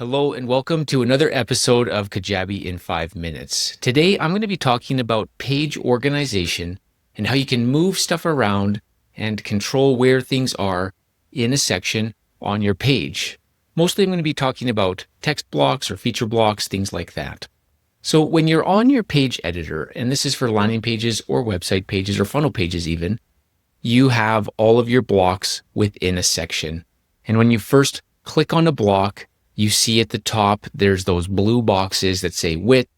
Hello and welcome to another episode of Kajabi in 5 minutes. Today I'm going to be talking about page organization and how you can move stuff around and control where things are in a section on your page. Mostly I'm going to be talking about text blocks or feature blocks, things like that. So when you're on your page editor, and this is for landing pages or website pages or funnel pages even, you have all of your blocks within a section. And when you first click on a block, you see at the top, there's those blue boxes that say width,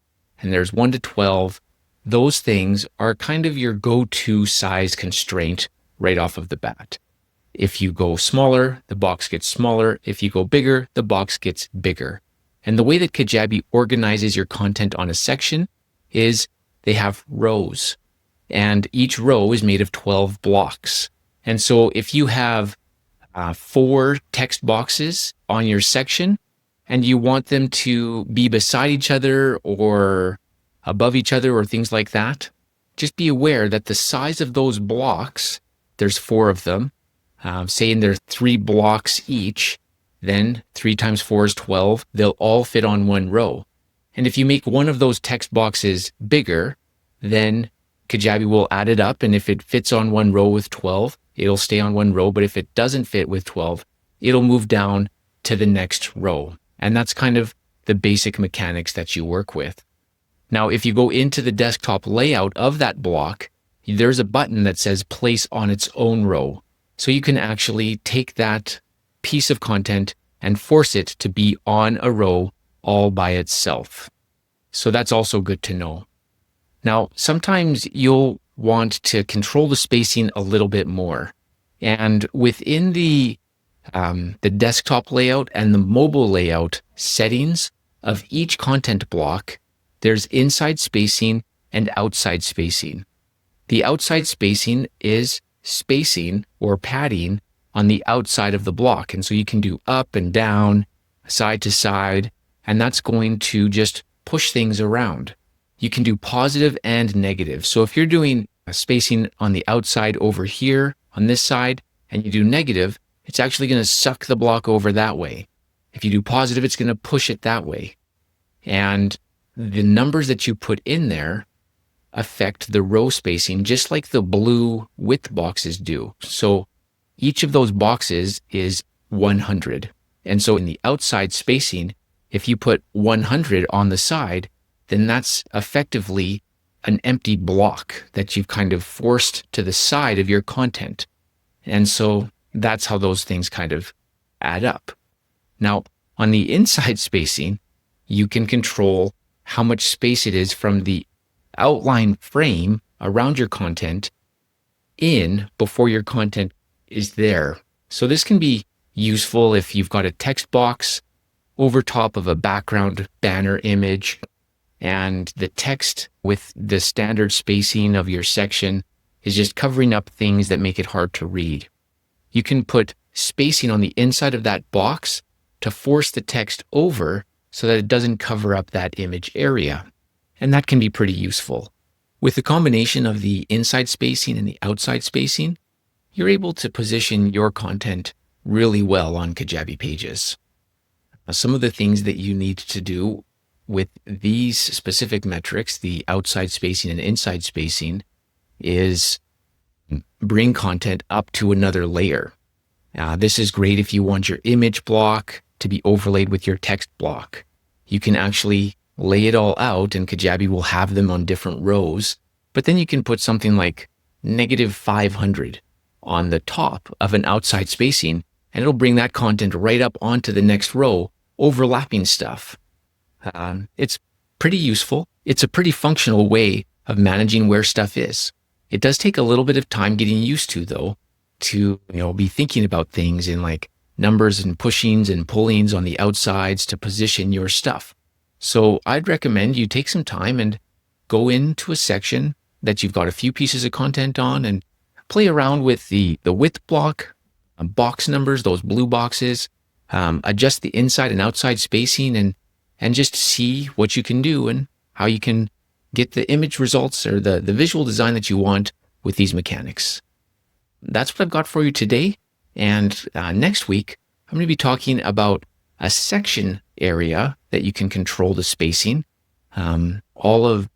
and there's 1 to 12. Those things are kind of your go-to size constraint right off of the bat. If you go smaller, the box gets smaller. If you go bigger, the box gets bigger. And the way that Kajabi organizes your content on a section is they have rows, and each row is made of 12 blocks. And so if you have 4 text boxes on your section, and you want them to be beside each other or above each other or things like that, just be aware that the size of those blocks, there's 4 of them, saying they're 3 blocks each, then 3 times 4 is 12, they'll all fit on one row. And if you make one of those text boxes bigger, then Kajabi will add it up, and if it fits on one row with 12, it'll stay on one row, but if it doesn't fit with 12, it'll move down to the next row. And that's kind of the basic mechanics that you work with. Now, if you go into the desktop layout of that block, there's a button that says place on its own row. So you can actually take that piece of content and force it to be on a row all by itself. So that's also good to know. Now, sometimes you'll want to control the spacing a little bit more. And within the desktop layout and the mobile layout settings of each content block, there's inside spacing and outside spacing. The outside spacing is spacing or padding on the outside of the block. And so you can do up and down, side to side, and that's going to just push things around. You can do positive and negative. So if you're doing spacing on the outside over here on this side and you do negative, it's actually going to suck the block over that way. If you do positive, it's going to push it that way. And the numbers that you put in there affect the row spacing, just like the blue width boxes do. So each of those boxes is 100. And so in the outside spacing, if you put 100 on the side, then that's effectively an empty block that you've kind of forced to the side of your content. And so that's how those things kind of add up. Now, on the inside spacing, you can control how much space it is from the outline frame around your content in before your content is there. So this can be useful if you've got a text box over top of a background banner image, and the text with the standard spacing of your section is just covering up things that make it hard to read. You can put spacing on the inside of that box to force the text over so that it doesn't cover up that image area. And that can be pretty useful. With the combination of the inside spacing and the outside spacing, you're able to position your content really well on Kajabi pages. Now, some of the things that you need to do with these specific metrics, the outside spacing and inside spacing, is bring content up to another layer. This is great if you want your image block to be overlaid with your text block. You can actually lay it all out and Kajabi will have them on different rows, but then you can put something like -500 on the top of an outside spacing, and it'll bring that content right up onto the next row, overlapping stuff. It's pretty useful. It's a pretty functional way of managing where stuff is. It does take a little bit of time getting used to, though, to be thinking about things in like numbers and pushings and pullings on the outsides to position your stuff. So I'd recommend you take some time and go into a section that you've got a few pieces of content on and play around with the width block, box numbers, those blue boxes, adjust the inside and outside spacing and just see what you can do and how you can get the image results or the visual design that you want with these mechanics. That's what I've got for you today. And next week, I'm going to be talking about a section area that you can control the spacing, all of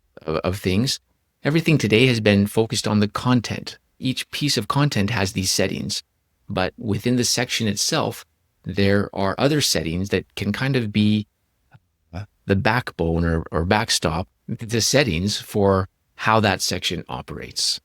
things. Everything today has been focused on the content. Each piece of content has these settings, but within the section itself, there are other settings that can kind of be the backbone or backstop, the settings for how that section operates.